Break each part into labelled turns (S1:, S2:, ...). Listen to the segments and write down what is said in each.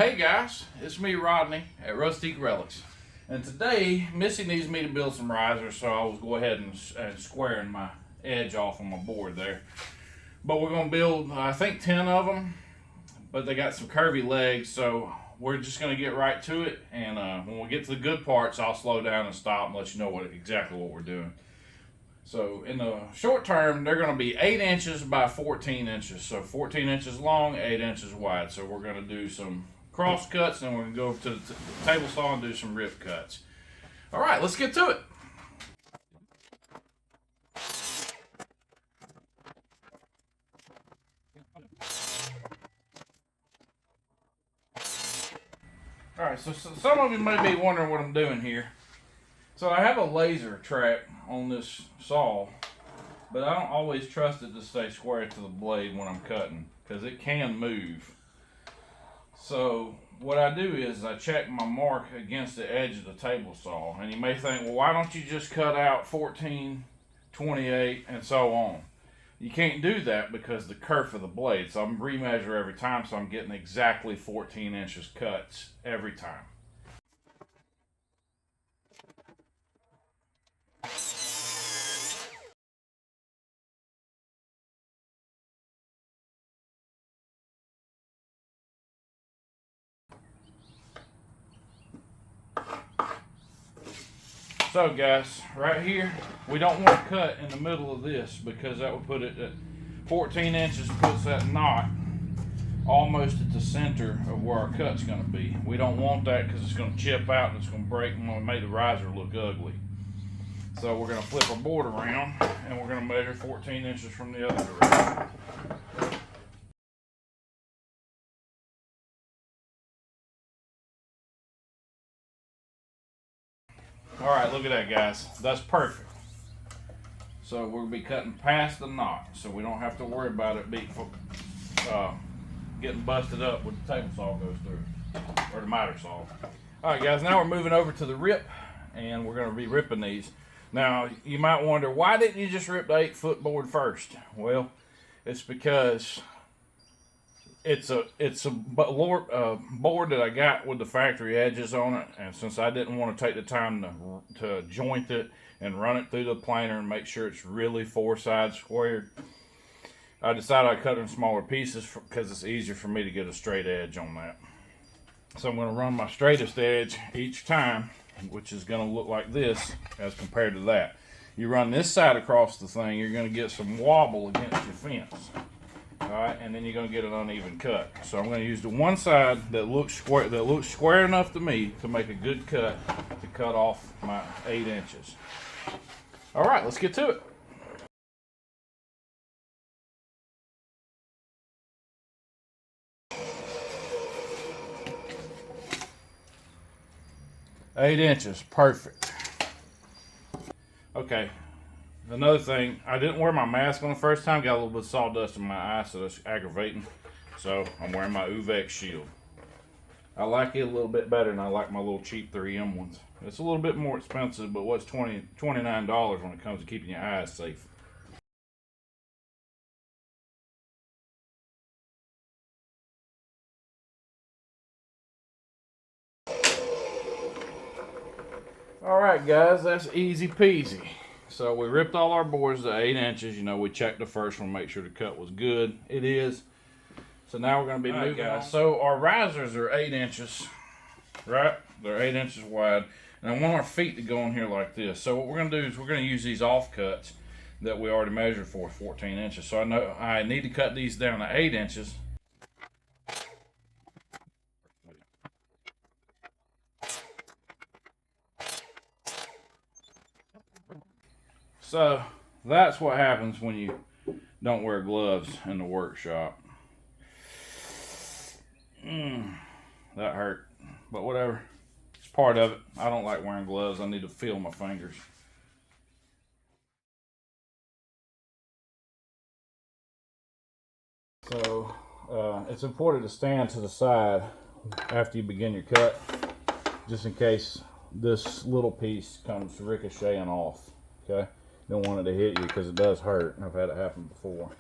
S1: Hey guys, it's me Rodney at Rustique Relics, and today Missy needs me to build some risers, so I was go ahead and squaring my edge off on my board there. But we're going to build I think 10 of them, but they got some curvy legs, so we're just going to get right to it, and when we get to the good parts I'll slow down and stop and let you know exactly what we're doing. So in the short term, they're going to be 8 inches by 14 inches. So 14 inches long, 8 inches wide. So we're going to do some cross cuts, and we're going to go to the table saw and do some rip cuts. All right, let's get to it. All right, so some of you may be wondering what I'm doing here. So I have a laser track on this saw, but I don't always trust it to stay square to the blade when I'm cutting because it can move. So what I do is I check my mark against the edge of the table saw, and you may think, well, why don't you just cut out 14, 28, and so on? You can't do that because the kerf of the blade. So I'm remeasure every time, so I'm getting exactly 14 inches cuts every time. So guys, right here, we don't want to cut in the middle of this because that would put it at 14 inches, puts that knot almost at the center of where our cut's going to be. We don't want that because it's going to chip out and it's going to break and we'll make the riser look ugly. So we're going to flip our board around and we're going to measure 14 inches from the other direction. All right, look at that, guys. That's perfect. So we'll be cutting past the knot, so we don't have to worry about it getting busted up when the table saw goes through, or the miter saw. All right, guys. Now we're moving over to the rip, and we're going to be ripping these. Now you might wonder, why didn't you just rip the 8-foot board first? Well, it's because it's a board that I got with the factory edges on it, and since I didn't want to take the time to joint it and run it through the planer and make sure it's really 4 sides squared, I decided I'd cut it in smaller pieces because it's easier for me to get a straight edge on that. So I'm going to run my straightest edge each time, which is going to look like this as compared to that. You run this side across the thing, you're going to get some wobble against your fence. Alright, and then you're going to get an uneven cut. So I'm going to use the one side that looks square enough to me to make a good cut to cut off my 8 inches. Alright, let's get to it. Eight inches, perfect. Okay. Another thing, I didn't wear my mask on the first time, got a little bit of sawdust in my eye, so that's aggravating. So I'm wearing my Uvex shield. I like it a little bit better than I like my little cheap 3M ones. It's a little bit more expensive, but what's $29 when it comes to keeping your eyes safe? Alright guys, that's easy peasy. So we ripped all our boards to 8 inches. You know, we checked the first one, make sure the cut was good. It is. So now we're going to be moving on. So our risers are 8 inches, right? They're 8 inches wide. And I want our feet to go in here like this. So what we're going to do is we're going to use these offcuts that we already measured for 14 inches. So I know I need to cut these down to 8 inches. So that's what happens when you don't wear gloves in the workshop. That hurt, but whatever. It's part of it. I don't like wearing gloves. I need to feel my fingers. So it's important to stand to the side after you begin your cut, just in case this little piece comes ricocheting off. Okay. Don't want it to hit you because it does hurt. I've had it happen before.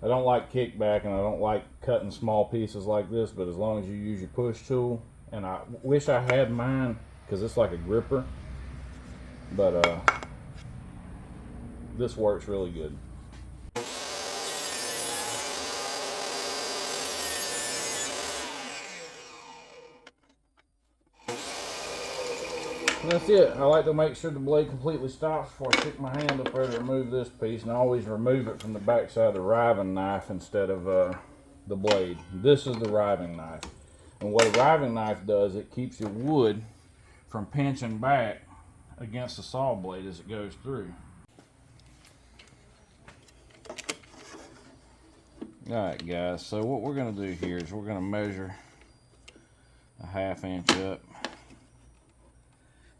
S1: I don't like kickback, and I don't like cutting small pieces like this, but as long as you use your push tool, and I wish I had mine because it's like a gripper, but this works really good. And that's it. I like to make sure the blade completely stops before I stick my hand up there to remove this piece, and I always remove it from the back side of the riving knife instead of the blade. This is the riving knife, and what a riving knife does, it keeps your wood from pinching back against the saw blade as it goes through. Alright guys, so what we're going to do here is we're going to measure a 1/2 inch up.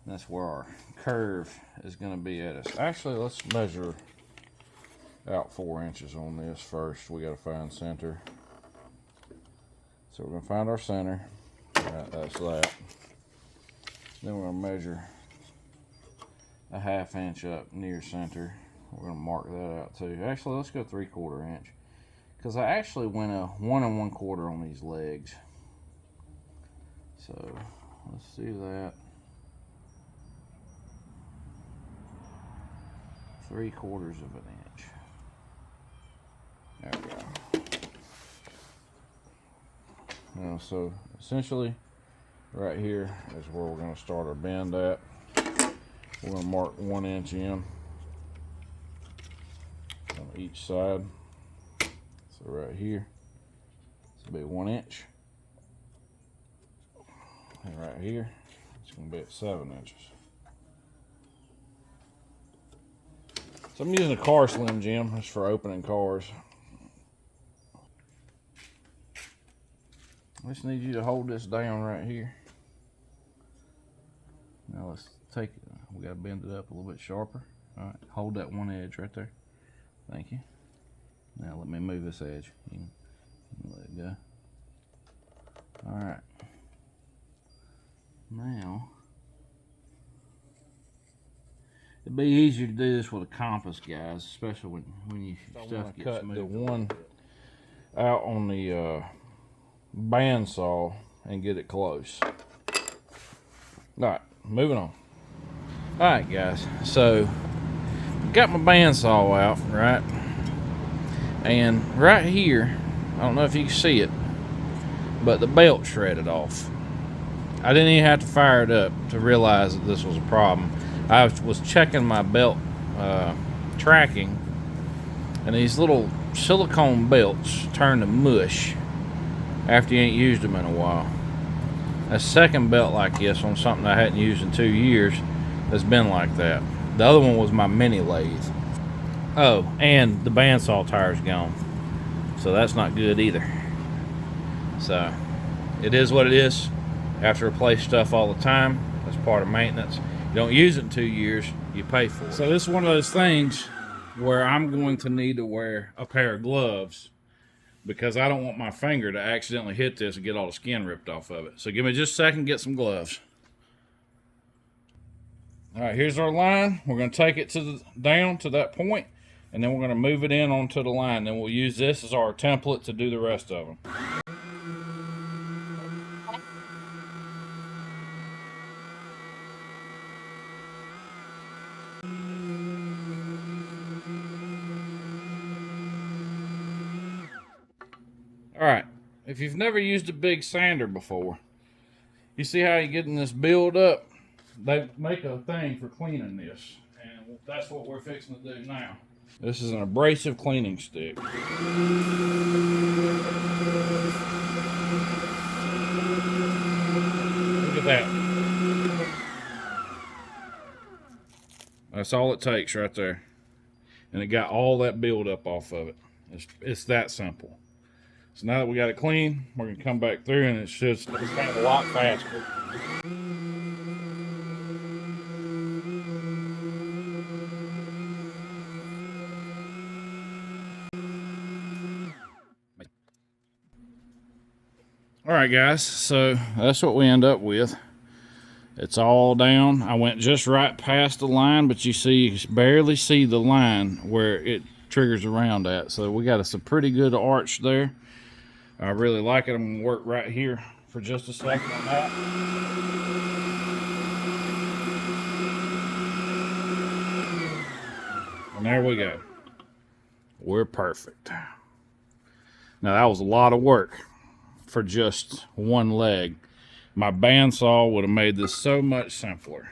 S1: That's where our curve is going to be at us. Actually, let's measure out 4 inches on this first. We got to find center. So we're going to find our center. Right, that's that. Then we're going to measure a 1/2 inch up near center. We're going to mark that out too. Actually, let's go 3/4 inch, because I actually went a 1 1/4 on these legs. So let's do that. 3/4 of an inch. There we go. Now, so essentially, right here is where we're going to start our bend at. We're going to mark 1 inch in on each side. So right here, this will be 1 inch, and right here, it's going to be at 7 inches. So I'm using a car Slim Jim. That's for opening cars. I just need you to hold this down right here. Now let's take it. We got to bend it up a little bit sharper. All right, hold that one edge right there. Thank you. Now let me move this edge. You can let it go. All right. Now, it'd be easier to do this with a compass, guys, especially when you stuff gets moved. The one out on the bandsaw and get it close. All right, moving on. All right, guys. So, got my bandsaw out, right? And right here, I don't know if you can see it, but the belt shredded off. I didn't even have to fire it up to realize that this was a problem. I was checking my belt tracking, and these little silicone belts turn to mush after you ain't used them in a while. A second belt like this on something I hadn't used in 2 years has been like that. The other one was my mini lathe. Oh, and the bandsaw tire's gone, so that's not good either. So it is what it is. I have to replace stuff all the time. That's part of maintenance. You don't use it in 2 years, you pay for it. So this is one of those things where I'm going to need to wear a pair of gloves, because I don't want my finger to accidentally hit this and get all the skin ripped off of it. So give me just a second, get some gloves. All right, here's our line. We're going to take it down to that point, and then we're going to move it in onto the line. Then we'll use this as our template to do the rest of them. Alright, if you've never used a big sander before, you see how you're getting this build up? They make a thing for cleaning this, and that's what we're fixing to do now. This is an abrasive cleaning stick. Look at that. That's all it takes right there. And it got all that build up off of it. It's that simple. So now that we got it clean, we're going to come back through, and it should stand a lot faster. Alright guys, so that's what we end up with. It's all down. I went just right past the line, but you barely see the line where it triggers around at. So we got us a pretty good arch there. I really like it. I'm going to work right here for just a second on that. And there we go. We're perfect. Now that was a lot of work for just one leg. My bandsaw would have made this so much simpler.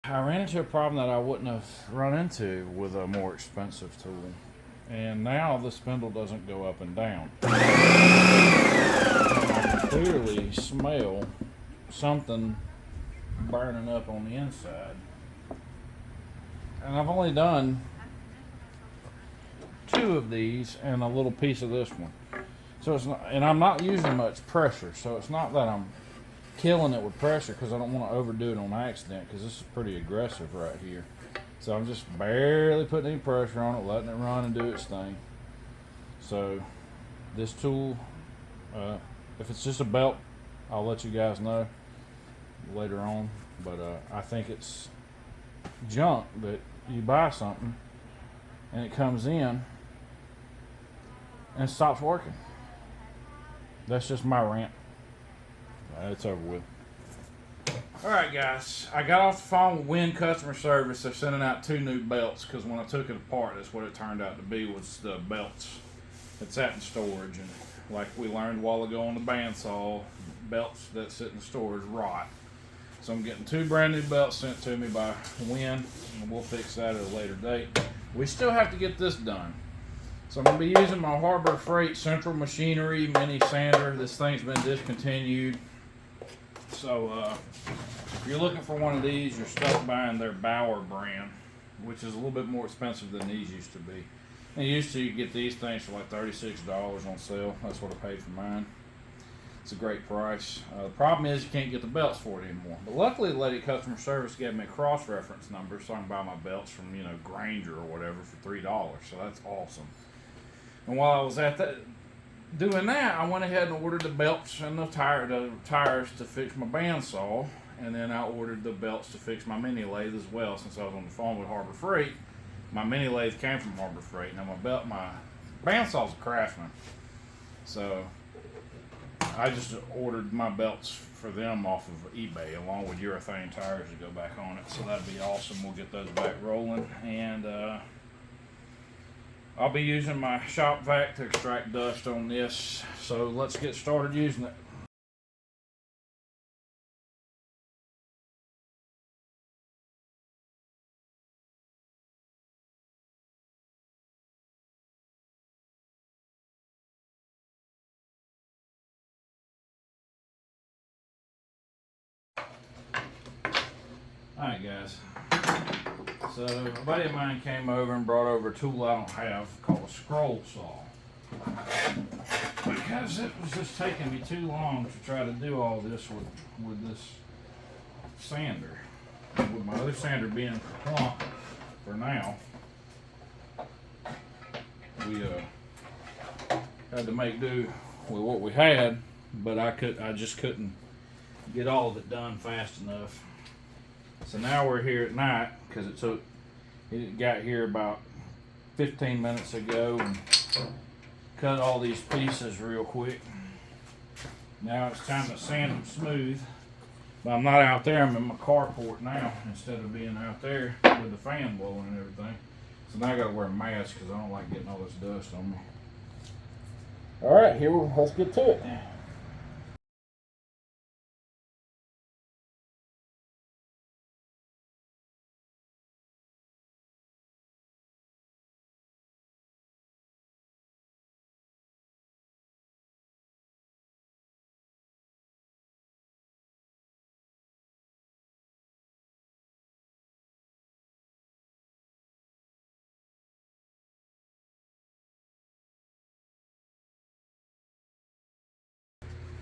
S1: I ran into a problem that I wouldn't have run into with a more expensive tool. And now the spindle doesn't go up and down. I can clearly smell something burning up on the inside. And I've only done 2 of these and a little piece of this one. So it's not, and I'm not using much pressure, so it's not that I'm killing it with pressure, because I don't want to overdo it on accident, because this is pretty aggressive right here. So I'm just barely putting any pressure on it, letting it run and do its thing. So this tool, if it's just a belt, I'll let you guys know later on. But I think it's junk that you buy something and it comes in and it stops working. That's just my rant. It's over with. Alright guys, I got off the phone with Win customer service. They're sending out 2 new belts, because when I took it apart, that's what it turned out to be, was the belts. It's sat in storage, and like we learned a while ago on the bandsaw, belts that sit in storage rot. So I'm getting 2 brand new belts sent to me by Win, and we'll fix that at a later date. We still have to get this done. So I'm going to be using my Harbor Freight Central Machinery mini sander. This thing's been discontinued. So if you're looking for one of these, you're stuck buying their Bauer brand, which is a little bit more expensive than these used to be. And used to, you get these things for like $36 on sale. That's what I paid for mine. It's a great price. The problem is you can't get the belts for it anymore. But luckily, the lady at customer service gave me a cross-reference number, so I can buy my belts from, you know, Granger or whatever for $3. So that's awesome. And while I was at that, doing that, I went ahead and ordered the belts and the tires to fix my bandsaw, and then I ordered the belts to fix my mini lathe as well. Since I was on the phone with Harbor Freight, my mini lathe came from Harbor Freight. Now my bandsaw's a Craftsman, so I just ordered my belts for them off of eBay, along with urethane tires to go back on it. So that'd be awesome. We'll get those back rolling, and I'll be using my shop vac to extract dust on this. So let's get started using it. Alright guys, so a buddy of mine came over and brought over a tool I don't have called a scroll saw, because it was just taking me too long to try to do all this with this sander. And with my other sander being plump for now, we had to make do with what we had, but I just couldn't get all of it done fast enough. So now we're here at night, because it got here about 15 minutes ago and cut all these pieces real quick. Now it's time to sand them smooth. But I'm not out there, I'm in my carport now instead of being out there with the fan blowing and everything. So now I gotta wear a mask because I don't like getting all this dust on me. Alright, let's get to it.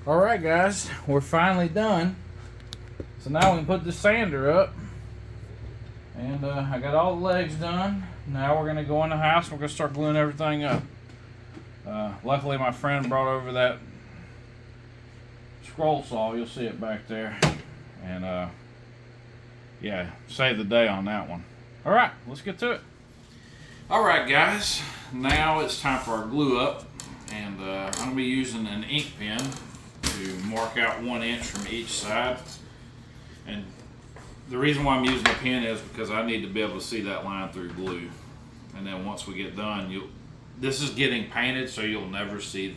S1: Alright guys, we're finally done. So now we can put the sander up. And I got all the legs done. Now we're going to go in the house and we're going to start gluing everything up. Luckily my friend brought over that scroll saw. You'll see it back there. And yeah, save the day on that one. All right, let's get to it. All right, guys. Now it's time for our glue up. And I'm going to be using an ink pen to mark out 1 inch from each side. And the reason why I'm using a pen is because I need to be able to see that line through glue. And then once we get done, this is getting painted, so you'll never see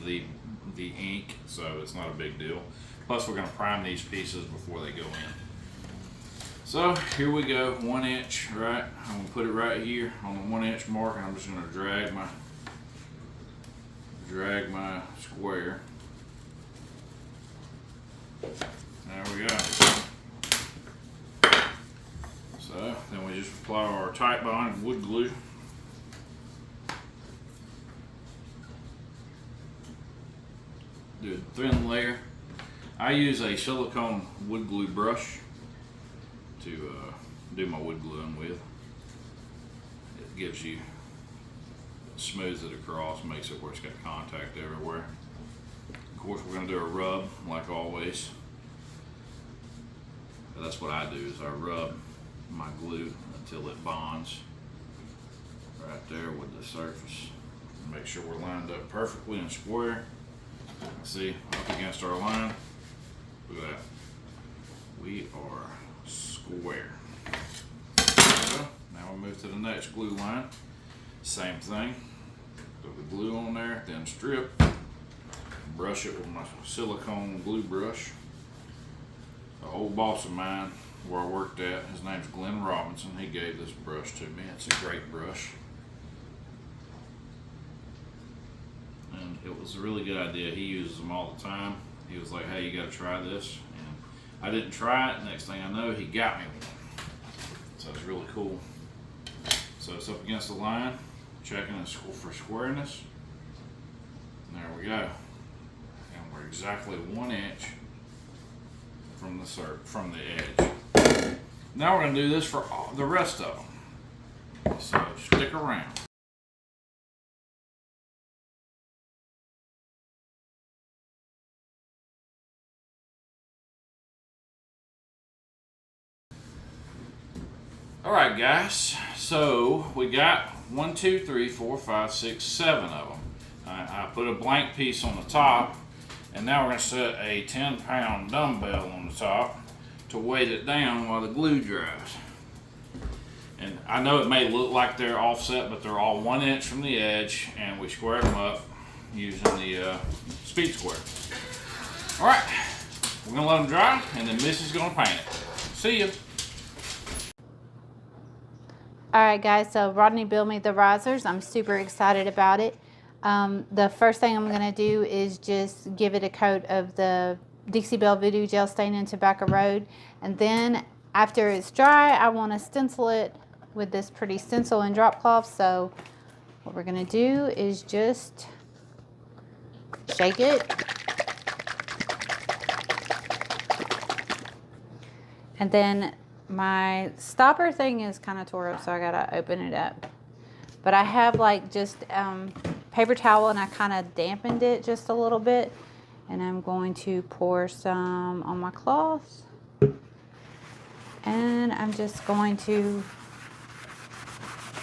S1: the ink, so it's not a big deal. Plus, we're going to prime these pieces before they go in. So here we go, 1 inch, right? I'm going to put it right here on the 1 inch mark, and I'm just going to drag my square. There we go. So then we just apply our tight bond wood glue. Do a thin layer. I use a silicone wood glue brush to do my wood gluing with. It gives you, smooths it across, makes it where it's got contact everywhere. Of course, we're going to do a rub like always. But that's what I do, is I rub my glue until it bonds right there with the surface. Make sure we're lined up perfectly and square. See, up against our line. Look at that. We are square. So now we'll move to the next glue line. Same thing. Put the glue on there, then strip. Brush it with my silicone glue brush. An old boss of mine where I worked at, his name's Glenn Robinson. He gave this brush to me. It's a great brush. And it was a really good idea. He uses them all the time. He was like, hey, you got to try this. And I didn't try it. Next thing I know, he got me one. So it's really cool. So it's up against the line, checking it for squareness. And there we go. And we're exactly 1 inch from the edge. Now we're going to do this for the rest of them. So stick around. Alright guys, so we got 1, 2, 3, 4, 5, 6, 7 of them. I put a blank piece on the top, and now we're going to set a 10-pound dumbbell on the top to weight it down while the glue dries. And I know it may look like they're offset, but they're all 1 inch from the edge, and we squared them up using the speed square. Alright, we're going to let them dry, and then Missy's going to paint it. See ya!
S2: Alright guys, so Rodney built me the risers. I'm super excited about it. The first thing I'm going to do is just give it a coat of the Dixie Belle Voodoo gel stain in Tobacco Road. And then after it's dry, I want to stencil it with this pretty stencil and drop cloth. So what we're going to do is just shake it. And then my stopper thing is kind of tore up, so I gotta open it up. But I have like just paper towel, and I kind of dampened it just a little bit. And I'm going to pour some on my cloth. And I'm just going to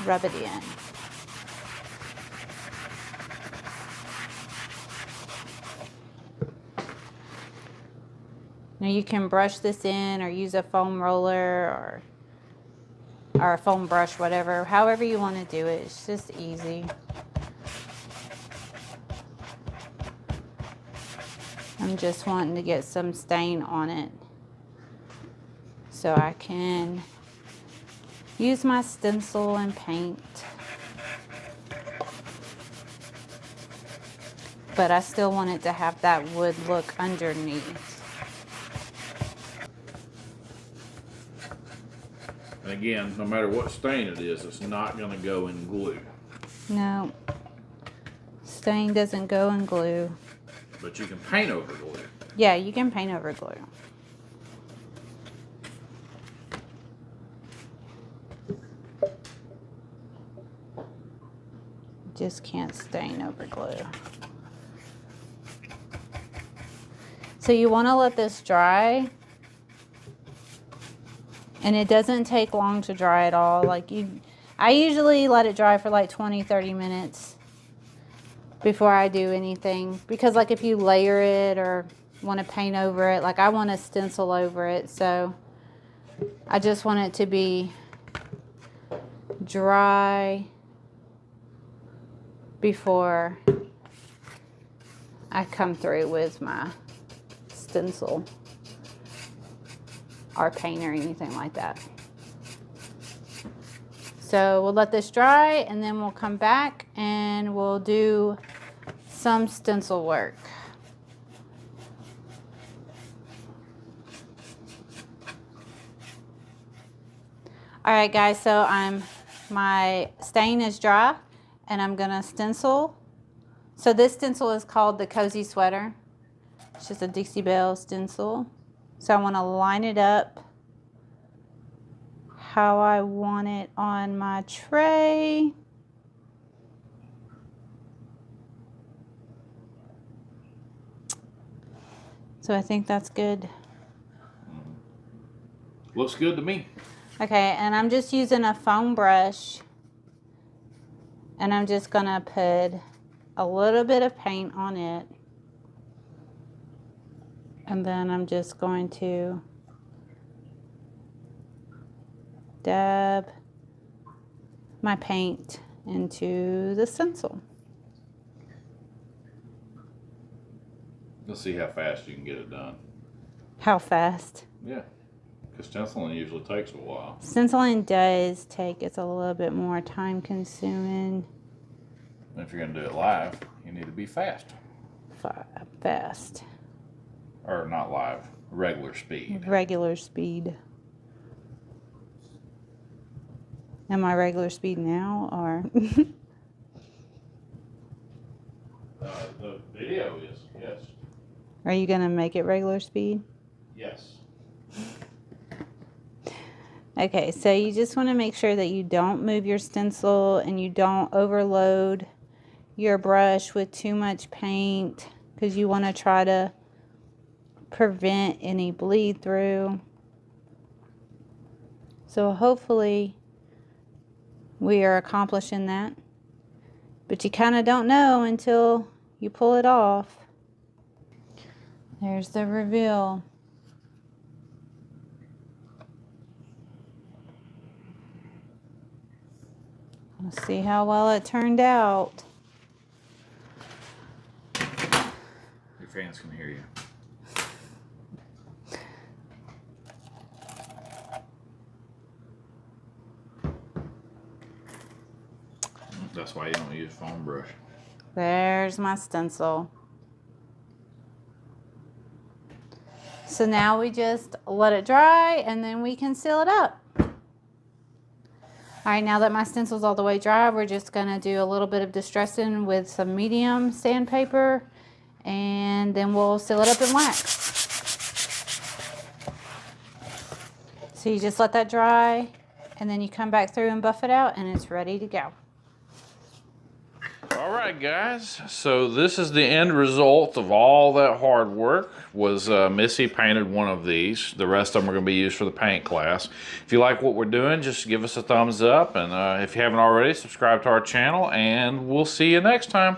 S2: rub it in. Now you can brush this in or use a foam roller or a foam brush, whatever. However you want to do it. It's just easy. I'm just wanting to get some stain on it so I can use my stencil and paint. But I still want it to have that wood look underneath.
S1: Again, no matter what stain it is, it's not going to go in glue.
S2: No. Stain doesn't go in glue.
S1: But you can paint over glue.
S2: Yeah, you can paint over glue. Just can't stain over glue. So you want to let this dry. And it doesn't take long to dry at all. I usually let it dry for like 20-30 minutes before I do anything. Because like if you layer it or want to paint over it, like I want to stencil over it. So I just want it to be dry before I come through with my stencil or paint or anything like that. So we'll let this dry and then we'll come back and we'll do some stencil work. All right guys, so my stain is dry and I'm gonna stencil. So this stencil is called the Cozy Sweater. It's just a Dixie Belle stencil. So I want to line it up how I want it on my tray. So I think that's good.
S1: Looks good to me.
S2: Okay, and I'm just using a foam brush and I'm just gonna put a little bit of paint on it. And then I'm just going to dab my paint into the stencil.
S1: Let's see how fast you can get it done.
S2: How fast?
S1: Yeah, because stenciling usually takes a while.
S2: Stenciling does take, it's a little bit more time consuming.
S1: If you're going to do it live, you need to be fast.
S2: Fast.
S1: Or not live, regular speed.
S2: Regular speed. Am I regular speed now or?
S1: The video is, yes.
S2: Are you going to make it regular speed?
S1: Yes.
S2: Okay, so you just want to make sure that you don't move your stencil and you don't overload your brush with too much paint because you want to try to prevent any bleed through. So hopefully we are accomplishing that, but you kind of don't know until you pull it off. There's the reveal. Let's see how well it turned out.
S1: Your fans can hear you. That's why you don't use foam brush.
S2: There's my stencil. So now we just let it dry and then we can seal it up. All right, now that my stencil's all the way dry, we're just gonna do a little bit of distressing with some medium sandpaper and then we'll seal it up in wax. So you just let that dry and then you come back through and buff it out and it's ready to go. All right, guys, so this is the end result of all that hard work. Was Missy painted one of these. The rest of them are going to be used for the paint class. If you like what we're doing, just give us a thumbs up, and if you haven't already, subscribe to our channel, and we'll see you next time.